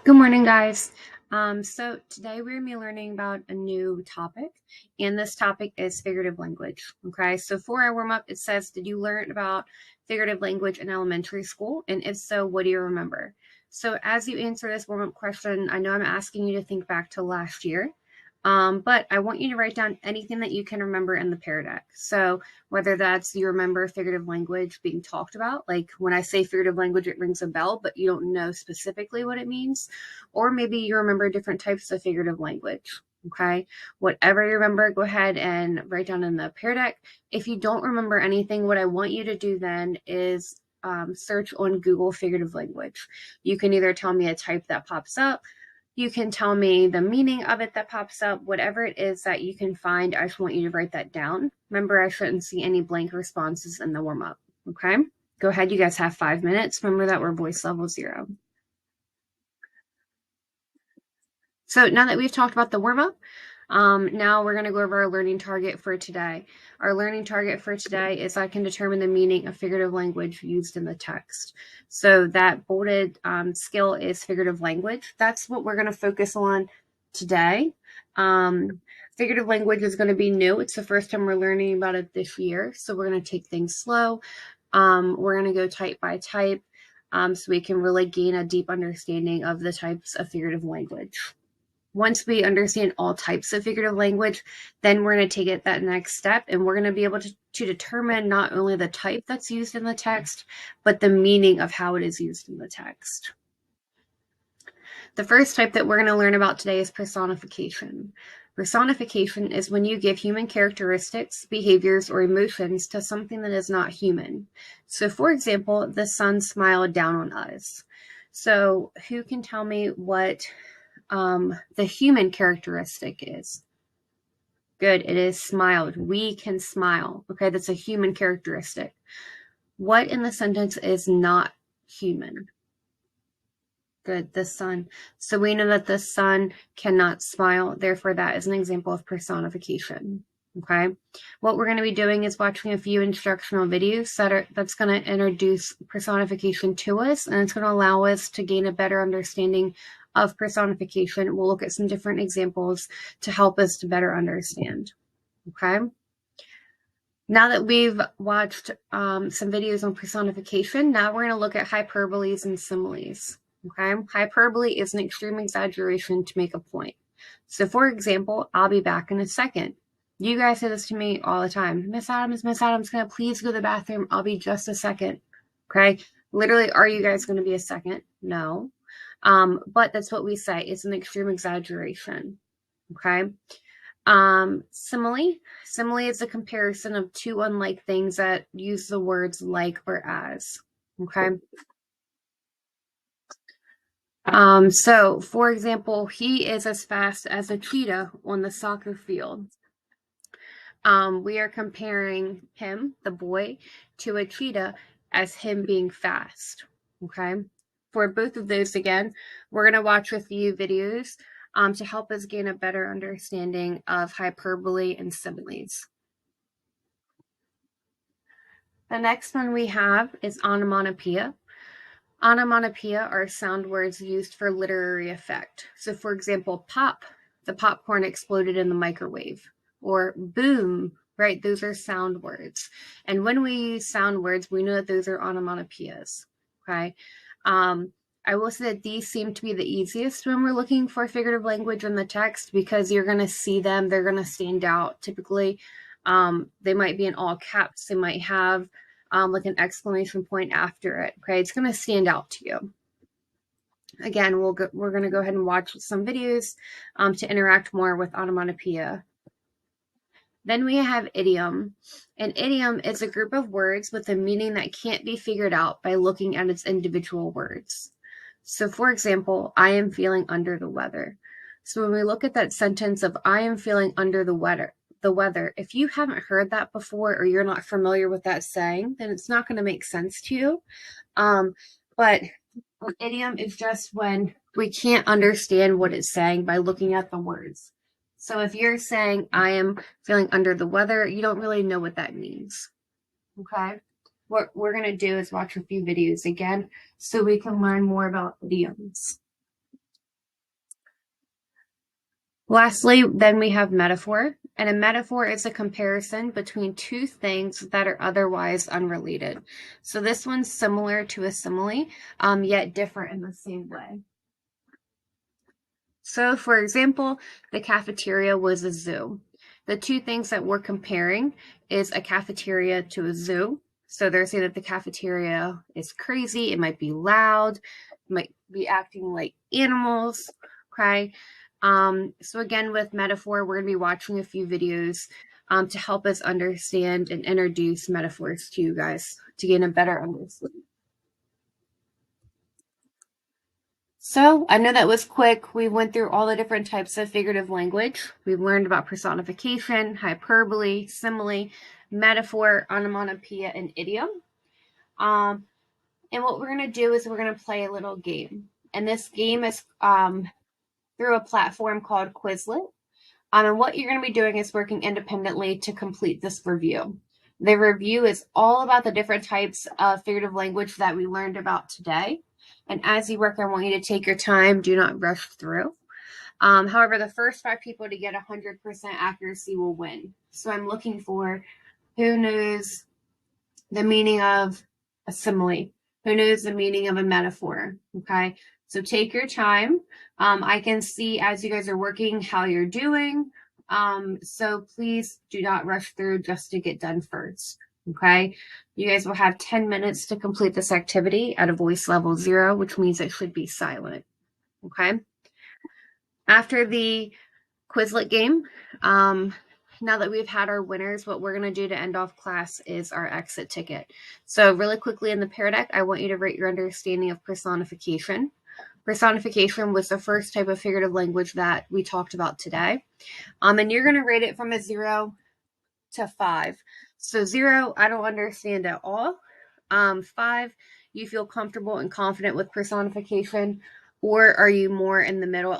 Good morning, guys. So today we're going to be learning about a new topic, and this topic is figurative language. Okay, so for our warm up, it says, did you learn about figurative language in elementary school? And if so, what do you remember? So as you answer this warm up question, I know I'm asking you to think back to last year, but I want you to write down anything that you can remember in the Pear Deck. So whether that's you remember figurative language being talked about, like when I say figurative language, it rings a bell, but you don't know specifically what it means, or maybe you remember different types of figurative language. Okay, whatever you remember, go ahead and write down in the Pear Deck. If you don't remember anything, what I want you to do then is search on Google figurative language. You can either tell me a type that pops up, you can tell me the meaning of it that pops up, whatever it is that you can find. I just want you to write that down. Remember, I shouldn't see any blank responses in the warm up. Okay, go ahead. You guys have 5 minutes. Remember that we're voice level 0. So now that we've talked about the warm up, now we're going to go over our learning target for today. Our learning target for today is I can determine the meaning of figurative language used in the text. So that bolded skill is figurative language. That's what we're going to focus on today. Figurative language is going to be new. It's the first time we're learning about it this year. So we're going to take things slow. We're going to go type by type so we can really gain a deep understanding of the types of figurative language. Once we understand all types of figurative language, then we're going to take it that next step, and we're going to be able to determine not only the type that's used in the text, but the meaning of how it is used in the text. The first type that we're going to learn about today is personification. Personification is when you give human characteristics, behaviors, or emotions to something that is not human. So, for example, the sun smiled down on us. So, who can tell me what the human characteristic is? Good, it is smiled. We can smile. Okay, that's a human characteristic. What in the sentence is not human? Good, the sun. So we know that the sun cannot smile. Therefore, that is an example of personification. Okay, what we're going to be doing is watching a few instructional videos that's going to introduce personification to us, and it's going to allow us to gain a better understanding of personification. We'll look at some different examples to help us to better understand. Okay. Now that we've watched some videos on personification, now we're going to look at hyperboles and similes. Okay, hyperbole is an extreme exaggeration to make a point. So, for example, I'll be back in a second. You guys say this to me all the time. Miss Adams, can I please go to the bathroom? I'll be just a second. Okay, literally, are you guys going to be a second? No. But that's what we say. It's an extreme exaggeration. Okay. Simile. Simile is a comparison of two unlike things that use the words like or as. Okay. So for example, he is as fast as a cheetah on the soccer field. We are comparing him, the boy, to a cheetah as him being fast. Okay. For both of those, again, we're going to watch a few videos to help us gain a better understanding of hyperbole and similes. The next one we have is onomatopoeia. Onomatopoeia are sound words used for literary effect. So, for example, pop, the popcorn exploded in the microwave, or boom, right? Those are sound words. And when we use sound words, we know that those are onomatopoeias, okay? I will say that these seem to be the easiest when we're looking for figurative language in the text because you're going to see them. They're going to stand out typically. They might be in all caps. They might have like an exclamation point after it. Okay, it's going to stand out to you. Again, we're going to go ahead and watch some videos to interact more with onomatopoeia. Then we have idiom. An idiom is a group of words with a meaning that can't be figured out by looking at its individual words. So, for example, I am feeling under the weather. So when we look at that sentence of I am feeling under the weather, if you haven't heard that before or you're not familiar with that saying, then it's not going to make sense to you. But an idiom is just when we can't understand what it's saying by looking at the words. So if you're saying I am feeling under the weather, you don't really know what that means. Okay? What we're going to do is watch a few videos again so we can learn more about idioms. Lastly, then we have metaphor. And a metaphor is a comparison between two things that are otherwise unrelated. So this one's similar to a simile, yet different in the same way. So, for example, the cafeteria was a zoo. The two things that we're comparing is a cafeteria to a zoo. So they're saying that the cafeteria is crazy, it might be loud, it might be acting like animals, okay? So again, with metaphor, we're going to be watching a few videos to help us understand and introduce metaphors to you guys to gain a better understanding. So I know that was quick. We went through all the different types of figurative language. We've learned about personification, hyperbole, simile, metaphor, onomatopoeia, and idiom. And what we're going to do is we're going to play a little game. And this game is through a platform called Quizlet. And what you're going to be doing is working independently to complete this review. The review is all about the different types of figurative language that we learned about today. And as you work, I want you to take your time, do not rush through. However, the first 5 people to get 100% accuracy will win. So I'm looking for who knows the meaning of a simile, who knows the meaning of a metaphor, okay? So take your time. I can see as you guys are working how you're doing. So please do not rush through just to get done first, okay? You guys will have 10 minutes to complete this activity at a voice level 0, which means it should be silent, okay? After the Quizlet game, now that we've had our winners, what we're going to do to end off class is our exit ticket. So really quickly in the Pear Deck, I want you to rate your understanding of personification. Personification was the first type of figurative language that we talked about today. And you're going to rate it from a 0 to 5. So 0, I don't understand at all. 5, you feel comfortable and confident with personification, or are you more in the middle